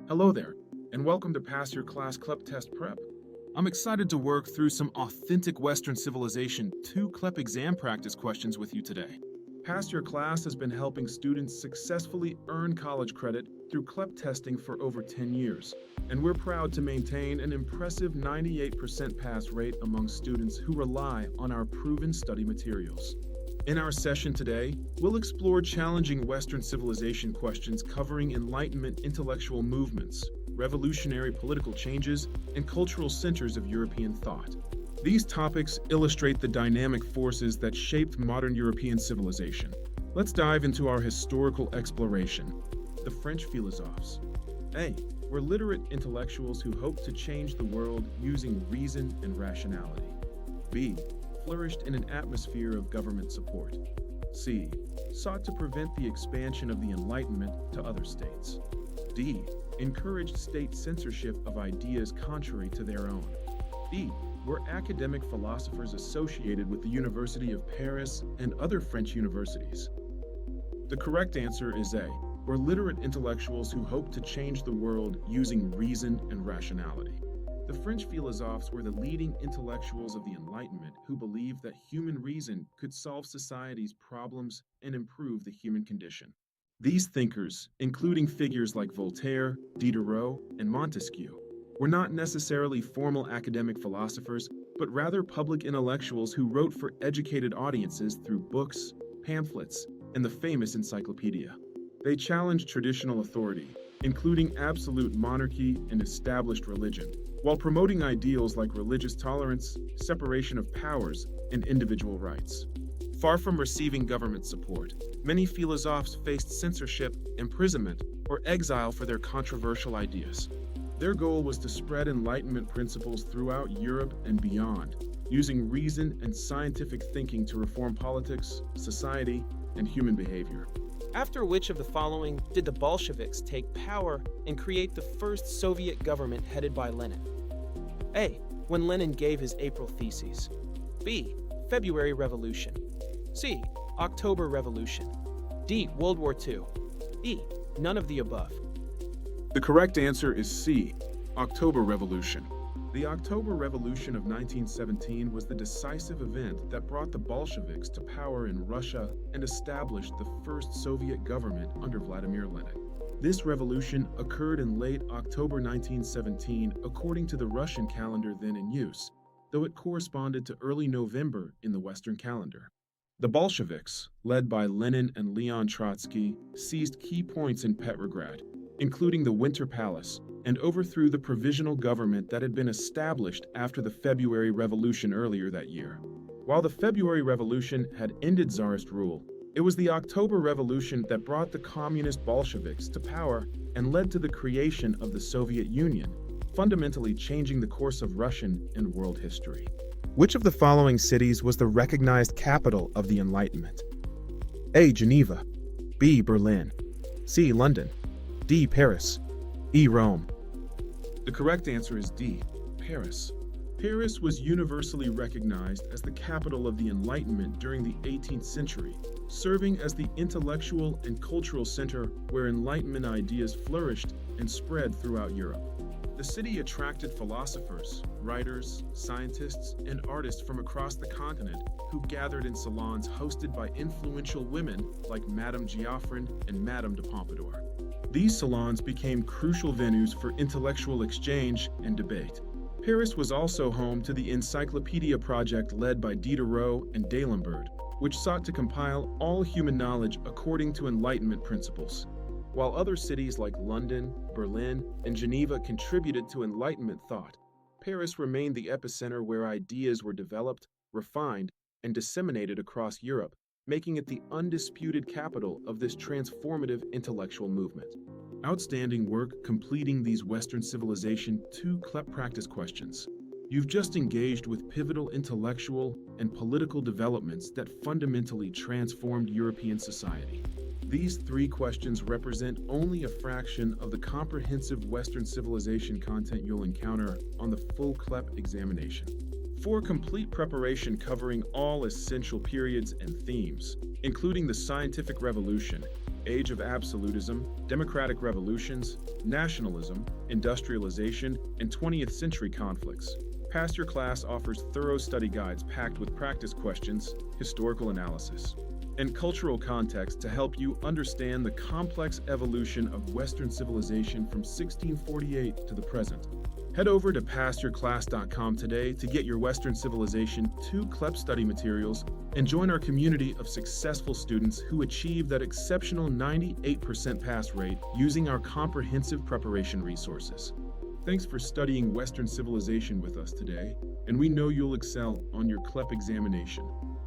Hello there, and welcome to Pass Your Class CLEP Test Prep. I'm excited to work through some authentic Western Civilization 2 CLEP exam practice questions with you today. Pass Your Class has been helping students successfully earn college credit through CLEP testing for over 10 years, and we're proud to maintain an impressive 98% pass rate among students who rely on our proven study materials. In our session today, we'll explore challenging Western civilization questions covering Enlightenment intellectual movements, revolutionary political changes, and cultural centers of European thought. These topics illustrate the dynamic forces that shaped modern European civilization. Let's dive into our historical exploration. The French philosophes. A. Were literate intellectuals who hoped to change the world using reason and rationality. B. Flourished in an atmosphere of government support. C. Sought to prevent the expansion of the Enlightenment to other states. D. Encouraged state censorship of ideas contrary to their own. E. Were academic philosophers associated with the University of Paris and other French universities. The correct answer is A. Were literate intellectuals who hoped to change the world using reason and rationality. The French philosophes were the leading intellectuals of the Enlightenment who believed that human reason could solve society's problems and improve the human condition. These thinkers, including figures like Voltaire, Diderot, and Montesquieu, were not necessarily formal academic philosophers, but rather public intellectuals who wrote for educated audiences through books, pamphlets, and the famous encyclopedia. They challenged traditional authority, including absolute monarchy and established religion, while promoting ideals like religious tolerance, separation of powers, and individual rights. Far from receiving government support, many philosophes faced censorship, imprisonment, or exile for their controversial ideas. Their goal was to spread Enlightenment principles throughout Europe and beyond, using reason and scientific thinking to reform politics, society, and human behavior. After which of the following did the Bolsheviks take power and create the first Soviet government headed by Lenin? A. When Lenin gave his April Theses. B. February Revolution. C. October Revolution. D. World War II. E. None of the above. The correct answer is C. October Revolution. The October Revolution of 1917 was the decisive event that brought the Bolsheviks to power in Russia and established the first Soviet government under Vladimir Lenin. This revolution occurred in late October 1917 according to the Russian calendar then in use, though it corresponded to early November in the Western calendar. The Bolsheviks, led by Lenin and Leon Trotsky, seized key points in Petrograd, including the Winter Palace, and overthrew the provisional government that had been established after the February Revolution earlier that year. While the February Revolution had ended Tsarist rule, it was the October Revolution that brought the communist Bolsheviks to power and led to the creation of the Soviet Union, fundamentally changing the course of Russian and world history. Which of the following cities was the recognized capital of the Enlightenment? A. Geneva. B. Berlin. C. London. D. Paris. E. Rome. The correct answer is D. Paris. Paris was universally recognized as the capital of the Enlightenment during the 18th century, serving as the intellectual and cultural center where Enlightenment ideas flourished and spread throughout Europe. The city attracted philosophers, writers, scientists, and artists from across the continent who gathered in salons hosted by influential women like Madame Geoffrin and Madame de Pompadour. These salons became crucial venues for intellectual exchange and debate. Paris was also home to the encyclopedia project led by Diderot and D'Alembert, which sought to compile all human knowledge according to Enlightenment principles. While other cities like London, Berlin, and Geneva contributed to Enlightenment thought, Paris remained the epicenter where ideas were developed, refined, and disseminated across Europe, making it the undisputed capital of this transformative intellectual movement. Outstanding work completing these Western Civilization 2 CLEP practice questions. You've just engaged with pivotal intellectual and political developments that fundamentally transformed European society. These 3 questions represent only a fraction of the comprehensive Western civilization content you'll encounter on the full CLEP examination. For complete preparation covering all essential periods and themes, including the scientific revolution, Age of Absolutism, Democratic Revolutions, Nationalism, Industrialization, and 20th Century Conflicts. Pass Your Class offers thorough study guides packed with practice questions, historical analysis, and cultural context to help you understand the complex evolution of Western civilization from 1648 to the present. Head over to PassYourClass.com today to get your Western Civilization 2 CLEP study materials and join our community of successful students who achieve that exceptional 98% pass rate using our comprehensive preparation resources. Thanks for studying Western civilization with us today, and we know you'll excel on your CLEP examination.